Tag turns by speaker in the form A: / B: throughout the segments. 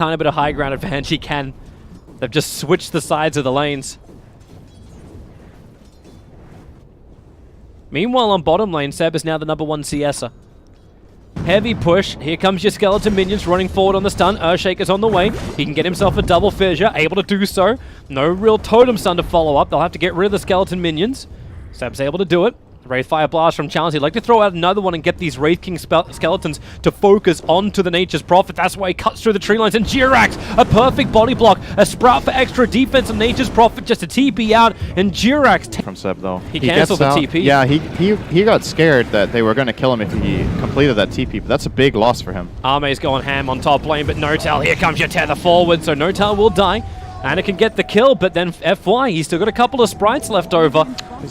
A: Tiny bit of high ground advantage he can. They've just switched the sides of the lanes. Meanwhile, on bottom lane, Seb is now the #1 CSer. Heavy push. Here comes your skeleton minions running forward on the stun. Earthshaker's on the way. He can get himself a double fissure. Able to do so. No real totem stun to follow up. They'll have to get rid of the skeleton minions. Seb's able to do it. Wraith Fire Blast from Challenge. He'd like to throw out another one and get these Wraith King skeletons to focus onto the Nature's Prophet. That's why he cuts through the tree lines. And Jirax, a perfect body block. A Sprout for extra defense on Nature's Prophet just to TP out. And Jirax...
B: From Seb, though.
A: He canceled the TP.
B: Yeah, he got scared that they were going to kill him if he completed that TP, but that's a big loss for him.
A: Arme's going ham on top lane, but Notel, here comes your tether forward. So Notel will die. And it can get the kill, but then FY, he's still got a couple of sprites left over,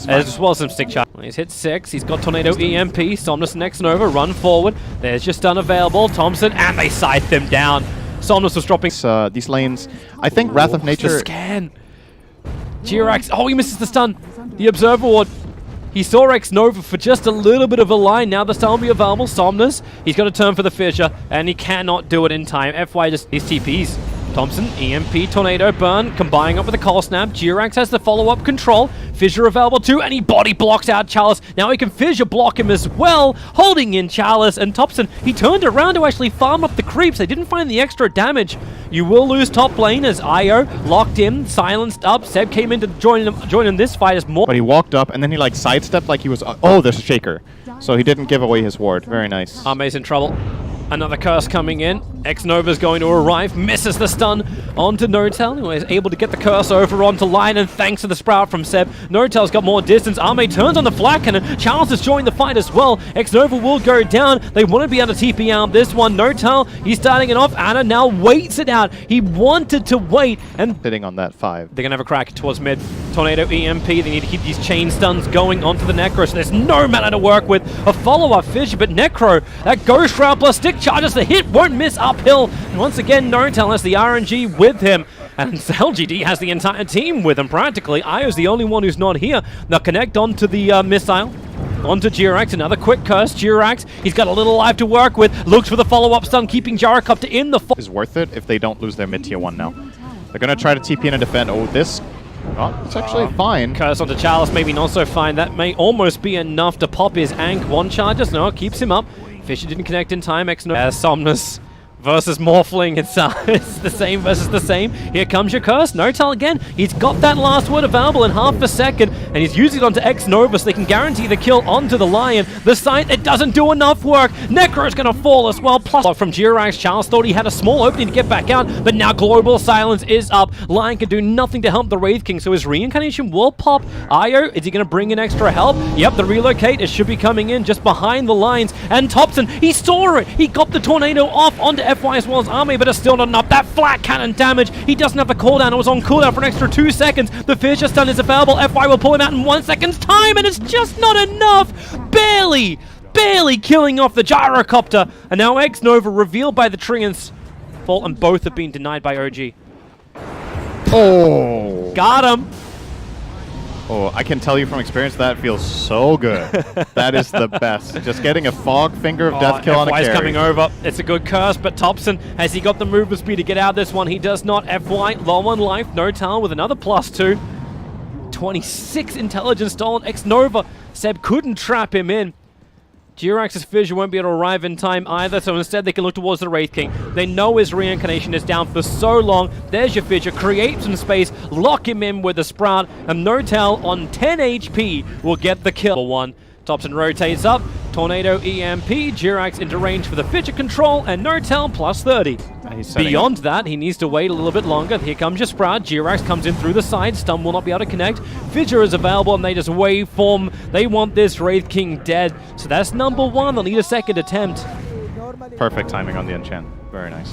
A: as well as some stick charge. He's hit 6, he's got Tornado EMP, Somnus next Nova, run forward. There's your stun available, Thompson, and they scythe them down. Somnus was dropping...
B: these lanes, I think Wrath of Nature...
A: The scan. Jirax, oh, he misses the stun. The Observer Ward. He saw X Nova for just a little bit of a line. Now the stun will be available. Somnus, he's got to turn for the fissure, and he cannot do it in time. FY just... His TPs. Thompson, EMP, Tornado, Burn, combining up with a Cold Snap. Jirax has the follow-up control. Fissure available too, and he body blocks out Chalice. Now he can Fissure block him as well, holding in Chalice. And Thompson, he turned around to actually farm up the creeps. They didn't find the extra damage. You will lose top lane as Io locked in, silenced up. Seb came in to join in this fight as more.
B: But he walked up, and then he like sidestepped like he was... oh, there's a Shaker. So he didn't give away his ward. Very nice.
A: Arme's in trouble. Another curse coming in. X-Nova's going to arrive, misses the stun onto Notel, who is able to get the curse over onto line, and thanks to the Sprout from Seb, Notel's got more distance. Arme turns on the flak cannon. Charles has joined the fight as well. X-Nova will go down. They want to be able to TP out this one. Notel, he's starting it off. Anna now waits it out. He wanted to wait, and
B: sitting on that 5.
A: They're going to have a crack towards mid. Tornado EMP, they need to keep these chain stuns going onto the Necro, so there's no mana to work with. A follow-up fissure, but Necro, that Ghost Shroud plus stick charges, the hit won't miss uphill. And once again, Notel has the RNG with him. And LGD has the entire team with him, practically. Io's the only one who's not here. They'll connect onto the missile. Onto Jirax, another quick curse. Jirax, he's got a little life to work with. Looks for the follow-up stun, keeping Gyrocopter in the...
B: is worth it if they don't lose their mid-tier 1 now. They're going to try to TP in and defend. Oh, this... oh, it's actually fine.
A: Curse onto Charles, maybe not so fine. That may almost be enough to pop his Ankh 1 charges. No, it keeps him up. Fisher didn't connect in time. Somnus versus Morphling. It's the same versus the same. Here comes your curse. Notel again. He's got that last word available in half a second, and he's using it onto X-Nova so they can guarantee the kill onto the Lion. The scythe, it doesn't do enough work. Necro's going to fall as well. Plus, from Jirax, Charles thought he had a small opening to get back out, but now Global Silence is up. Lion can do nothing to help the Wraith King, so his reincarnation will pop. Io, is he going to bring in extra help? Yep, the relocate, it should be coming in just behind the lines. And Thompson, he saw it. He got the tornado off onto FY as well as Army, but it's still not enough. That flat cannon damage, he doesn't have the cooldown. It was on cooldown for an extra 2 seconds. The Fissure stun is available. FY will pull him out in 1 second's time, and it's just not enough. Barely killing off the Gyrocopter. And now X-Nova revealed by the Treants fall, and both have been denied by OG.
B: Oh.
A: Got him.
B: Oh, I can tell you from experience that feels so good. That is the best. Just getting a fog finger of death kill on a carry.
A: FY's coming over. It's a good curse, but Thompson, has he got the movement speed to get out of this one? He does not. FY low on life. Notel with another +2. 26 intelligence stolen. X-Nova. Seb couldn't trap him in. Jirax's Fissure won't be able to arrive in time either, so instead they can look towards the Wraith King. They know his reincarnation is down for so long. There's your Fissure, create some space, lock him in with the Sprout, and Notel on 10 HP will get the kill. 1. Thompson rotates up, Tornado EMP, Jirax into range for the Fissure control, and Notel +30. Beyond that, he needs to wait a little bit longer. Here comes your Sprout. Jirax comes in through the side. Stun will not be able to connect. Fissure is available, and they just waveform. They want this Wraith King dead. So that's #1. They'll need a second attempt.
B: Perfect timing on the enchant. Very nice.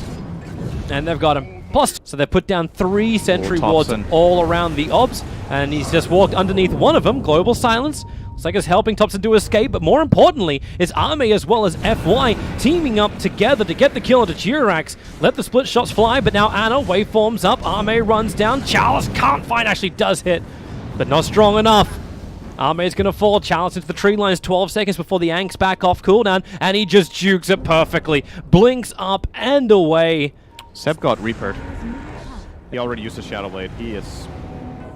A: And they've got him. Plus, so they put down 3 sentry wards all around the obs, and he's just walked underneath one of them. Global Silence. Looks like it's helping Thompson to escape, but more importantly, is Arme as well as FY teaming up together to get the kill onto Jirax. Let the split shots fly, but now Anna waveforms up. Arme runs down. Charles can't find, actually does hit, but not strong enough. Arme is going to fall. Charles into the tree lines 12 seconds before the Ank's back off cooldown, and he just jukes it perfectly. Blinks up and away.
B: Seb got Reapered. He already used his Shadow Blade. He is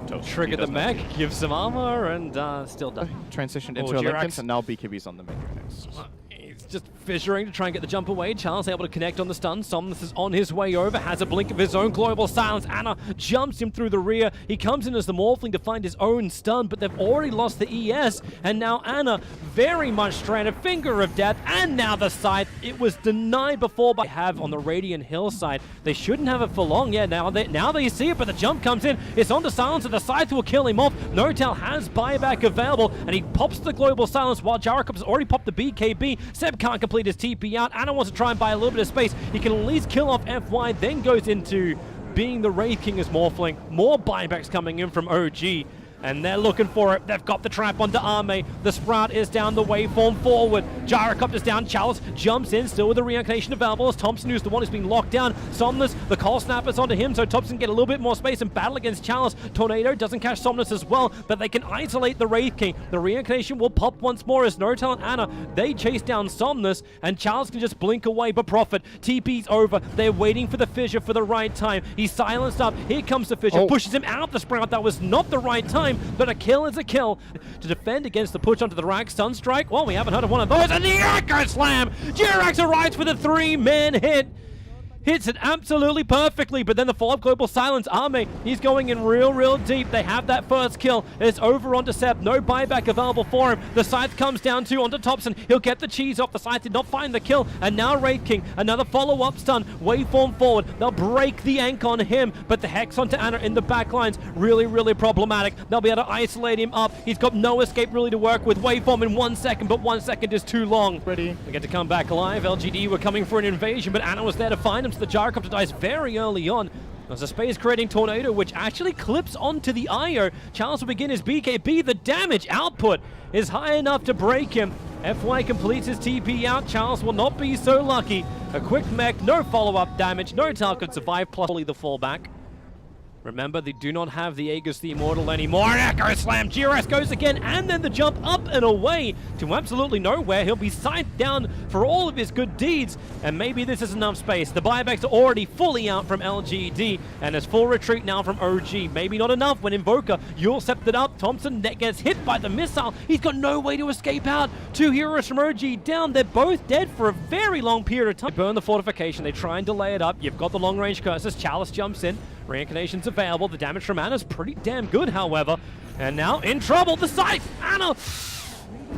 B: toast.
A: Trigger the mech, give some armor, and still done.
B: Transitioned into a Linken's, and now BKB's on the menu next.
A: He's just fissuring to try and get the jump away. Charles able to connect on the stun. Somnus is on his way over, has a blink of his own. Global silence. Ana jumps him through the rear. He comes in as the Morphling to find his own stun, but they've already lost the ES, and now Ana very much stranded. Finger of death, and now the scythe. It was denied before by have on the Radiant Hillside. They shouldn't have it for long. Yeah, now they see it, but the jump comes in. It's on to silence, and the scythe will kill him off. Notel has buyback available, and he pops the global silence while Jarakop has already popped the BKB. Seb can't complete his TP out. Ana wants to try and buy a little bit of space. He can at least kill off FY, then goes into being the Wraith King as Morphling. More buybacks coming in from OG. And they're looking for it. They've got the trap onto Arme. The Sprout is down the waveform forward. Gyrocopter's down. Chalice jumps in, still with the reincarnation available as Thompson, who's the one who's being locked down. Somnus, the Cold Snapper's onto him, so Thompson get a little bit more space and battle against Chalice. Tornado doesn't catch Somnus as well, but they can isolate the Wraith King. The reincarnation will pop once more as Notel and Ana, they chase down Somnus, and Chalice can just blink away, but Prophet, TP's over. They're waiting for the Fissure for the right time. He's silenced up. Here comes the Fissure, pushes him out the Sprout. That was not the right time, but a kill is a kill. To defend against the push onto the rack, Sunstrike, well, we haven't heard of one of those, and the Echo Slam! Jirax arrives for the 3-man hit. Hits it absolutely perfectly, but then the follow-up global silence. Arme, he's going in real deep. They have that first kill. It's over onto Seb. No buyback available for him. The scythe comes down to onto Thompson. He'll get the cheese off. The scythe did not find the kill. And now Wraith King, another follow-up stun. Waveform forward. They'll break the Ankh on him, but the Hex onto Ana in the back lines. Really problematic. They'll be able to isolate him up. He's got no escape really to work with. Waveform in 1 second, but 1 second is too long.
B: Ready.
A: They get to come back alive. LGD were coming for an invasion, but Ana was there to find him. So the Gyrocopter dies very early on. There's a space-creating tornado, which actually clips onto the IO. Charles will begin his BKB. The damage output is high enough to break him. FY completes his TP out. Charles will not be so lucky. A quick mech, no follow-up damage. Notel could survive, plus the fallback. Remember, they do not have the Aegis the Immortal anymore. An Echo Slam, GRS goes again, and then the jump up and away to absolutely nowhere. He'll be scythed down for all of his good deeds, and maybe this is enough space. The buybacks are already fully out from LGD, and there's full retreat now from OG. Maybe not enough when Invoker, Yule stepped it up. Thompson gets hit by the missile. He's got no way to escape out. 2 heroes from OG down. They're both dead for a very long period of time. They burn the fortification. They try and delay it up. You've got the long-range curses. Chalice jumps in. Reincarnation's available. The damage from Ana's pretty damn good, however. And now in trouble, the scythe! Ana!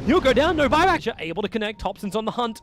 A: He'll go down, no buyback. Able to connect. Thompson's on the hunt.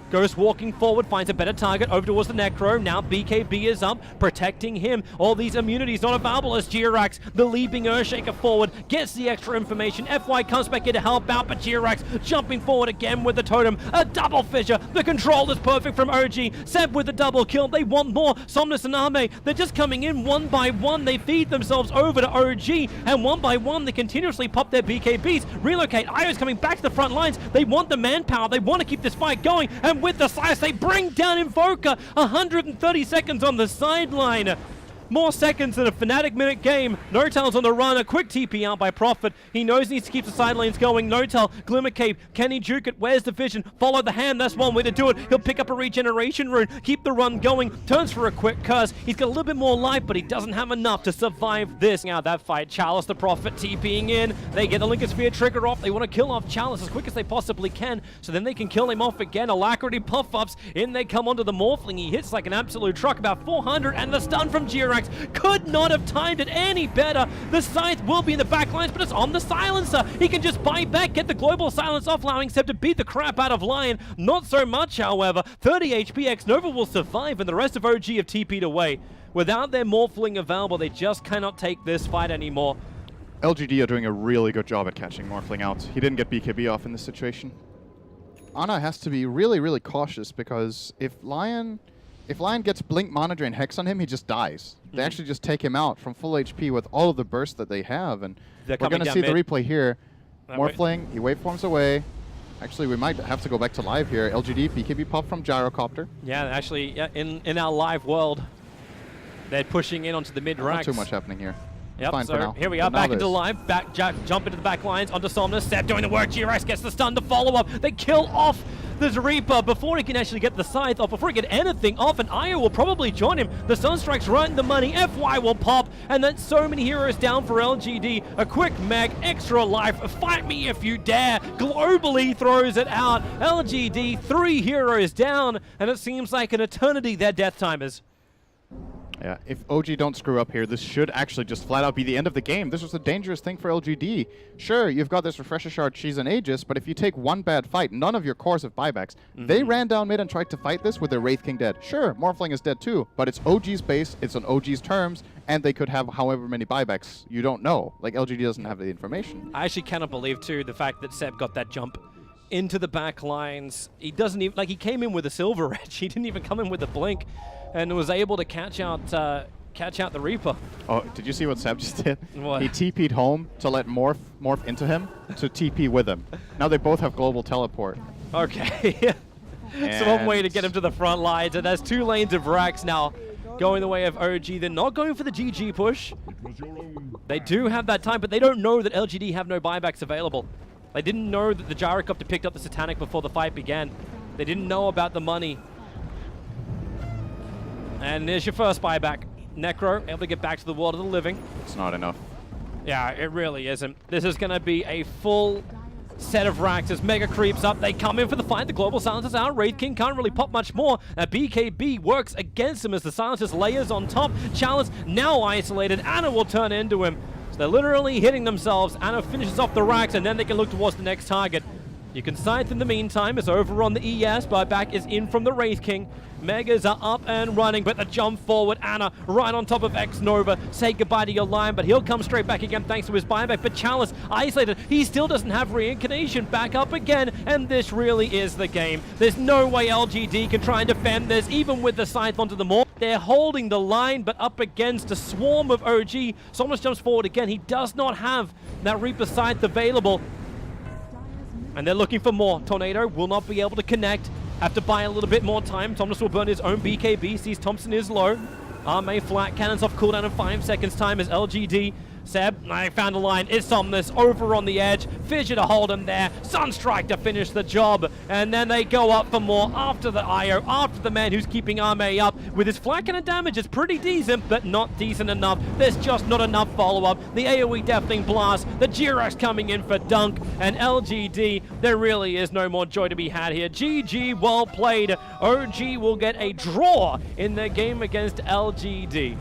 A: Ghost walking forward, finds a better target over towards the Necro. Now BKB is up, protecting him. All these immunities not available as Jirax, the leaping Earthshaker forward, gets the extra information. FY comes back in to help out, but Jirax jumping forward again with the totem. A double fissure. The control is perfect from OG. Seb with the double kill. They want more. Somnus and Arme, they're just coming in one by one. They feed themselves over to OG, and one by one they continuously pop their BKBs. Relocate. Io's coming back to the front lines. They want the manpower. They want to keep this fight going, and with the slice, they bring down Invoker. 130 seconds on the sideline. More seconds than a Fnatic minute game. Notel's on the run. A quick TP out by Prophet. He knows he needs to keep the side lanes going. Notel, Glimmer Cape. Can he juke it? Where's the vision? Follow the hand. That's one way to do it. He'll pick up a regeneration rune. Keep the run going. Turns for a quick curse. He's got a little bit more life, but he doesn't have enough to survive this. Now that fight, Chalice the Prophet TPing in. They get the Lincoln Sphere trigger off. They want to kill off Chalice as quick as they possibly can, so then they can kill him off again. Alacrity puff-ups. In they come onto the Morphling. He hits like an absolute truck. About 400, and the stun from Jirax could not have timed it any better. The scythe will be in the back lines, but it's on the silencer. He can just buy back, get the global silence off, allowing Seb to beat the crap out of Lion. Not so much, however. 30 HP, X-Nova will survive, and the rest of OG have TP'd away. Without their Morphling available, they just cannot take this fight anymore.
B: LGD are doing a really good job at catching Morphling out. He didn't get BKB off in this situation. Ana has to be really cautious, because if Lion gets Blink, Mana Drain, Hex on him, he just dies. They actually just take him out from full HP with all of the bursts that they have, and we're going to see the replay here. Morphling, he waveforms away. Actually, we might have to go back to live here. LGD, BKB pop from Gyrocopter.
A: Yeah, actually, in our live world, they're pushing in onto the mid-ranks.
B: Not too much happening here.
A: Yep,
B: fine
A: so
B: for now.
A: Here we are, back into live. Jump into the back lines, onto Somnus. Seb doing the work. Jirax gets the stun to follow up. They kill off There's Reaper before he can actually get the Scythe off, before he get anything off, and Io will probably join him. The Sunstrike's right in the money, FY will pop, and then so many heroes down for LGD. A quick mag, extra life, fight me if you dare. Globally throws it out. LGD, 3 heroes down, and it seems like an eternity their death time is.
B: Yeah, if OG don't screw up here, this should actually just flat out be the end of the game. This was a dangerous thing for LGD. Sure, you've got this Refresher Shard, she's an Aegis, but if you take one bad fight, none of your cores have buybacks. They ran down mid and tried to fight this with their Wraith King dead. Sure, Morphling is dead too, but it's OG's base, it's on OG's terms, and they could have however many buybacks. You don't know. Like, LGD doesn't have the information.
A: I actually cannot believe, too, the fact that Seb got that jump into the back lines. He doesn't even, like, he came in with a Silver Edge. He didn't even come in with a Blink, and was able to catch out the Reaper.
B: Oh, did you see what Seb just did?
A: What?
B: He TP'd home to let Morph into him to TP with him. Now they both have global teleport.
A: Okay. So one way to get him to the front lines, and there's 2 lanes of Rax now going the way of OG. They're not going for the GG push. They do have that time, but they don't know that LGD have no buybacks available. They didn't know that the Gyrocopter picked up the Satanic before the fight began. They didn't know about the money. And there's your first buyback. Necro able to get back to the world of the living.
B: It's not enough.
A: Yeah, it really isn't. This is going to be a full set of racks as Mega creeps up. They come in for the fight. The Global Silencer's out. Wraith King can't really pop much more. BKB works against him as the Silencer's layers on top. Chalice now isolated. Anna will turn into him. So they're literally hitting themselves. Anna finishes off the racks, and then they can look towards the next target. You can Scythe in the meantime. It's over on the ES. Buyback is in from the Wraith King. Megas are up and running, but the jump forward, Anna right on top of X-Nova. Say goodbye to your Lion, but he'll come straight back again thanks to his buyback. But Chalice isolated. He still doesn't have reincarnation. Back up again, and this really is the game. There's no way LGD can try and defend this, even with the Scythe onto the Morph. They're holding the line, but up against a swarm of OG. Somnus jumps forward again. He does not have that Reaper Scythe available. And they're looking for more. Tornado will not be able to connect. Have to buy a little bit more time. Thomas will burn his own BKB. Sees Thompson is low. Arme flat. Cannons off cooldown in 5 seconds time as LGD. Seb, I found a line. It's Somnus over on the edge. Fissure to hold him there. Sunstrike to finish the job. And then they go up for more after the IO, after the man who's keeping Arme up. With his flat cannon damage, it's pretty decent, but not decent enough. There's just not enough follow-up. The AoE Deafening Blast. The Jirox coming in for Dunk. And LGD, there really is no more joy to be had here. GG, well played. OG will get a draw in their game against LGD.